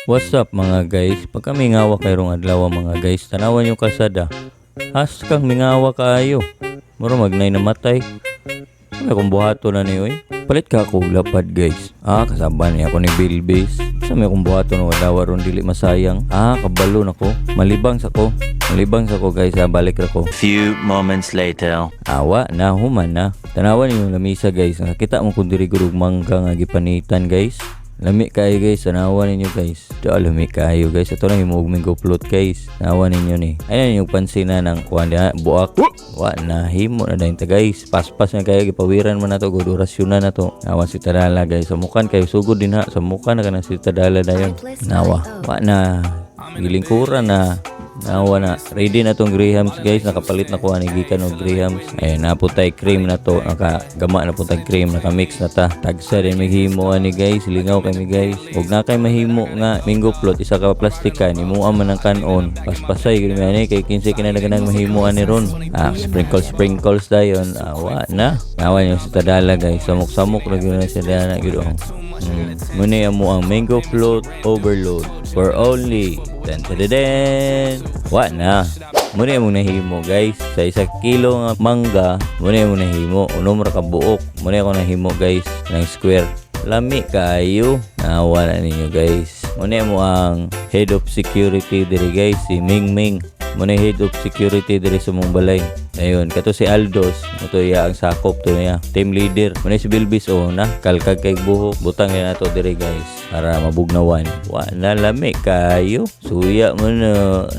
What's up mga guys? Pag kami ngawa kayrong adlaw mga guys, tanawan yung kalsada. Has kang mingawa kaayo. Mura magnay namatay. Ano kung buhato na niyo eh? Palit ka ako lapad guys. Kasaban niya ako ni Bilbis. Sa may kung buhato na wadawa ron dili masayang. Kabalo na ko. Malibang sa ko guys. Balik ra ko. Few moments later. Awa na human na. Tanawan niyo lamisa guys. Nakakita mo kung diri gurug mangga nga gipanitan guys. Lami kayo guys, tanawan ninyo guys. Lami kayo guys. Ito lang yung MangoFloat guys. Tanawan ninyo ni. Ayan yung pansina ng kuwan na buak. Na himo na dahin ta guys. Paspas na kayo, gipawiran man na to. Godorasyon na to. Nawa si Tadala guys. Sa mukan kayo, sugod din ha. Sa mukan na ka na si Tadala na yun. Nawa. Na. Gilingkuran na. Nawa na. Ready na tong grahams guys. Nakapalit na ko anigikan ng grahams. Ayan, naputay cream na to. Nakagama na putay cream. Nakamix na ta. Tagsa din may himo ani guys. Lingaw kami guys. Huwag na kayo mahimo nga. MangoFloat. Isa ka plastikan. Imuha man ng kanon. Paspasay. Ganyan kay 15 kinadaganang mahimo ani ron. Sprinkles dayon. Awa na. Nawa nyo si Tadala guys. Samok-samok na gano'n si Tadala. Muna mo ang MangoFloat Overload for only 10. Wa na. Muna mo nahimo guys. Sa 1 kilo nga mangga, muna mo nahimo. Unom ra ka buok. Muna ko nahimo guys ng square. Lami kayo. Nawala ninyo guys. Muna mo ang head of security diri guys, si Ming. Muna head of security diri sa mong balay. Ayun, kato si Aldos, ito iya ang sakop to niya. Team leader. Muna si Bilbis na kalkag kay buhok. Butang na to diri guys para mabugnawan. Wa na lami kayo. Suya mo no.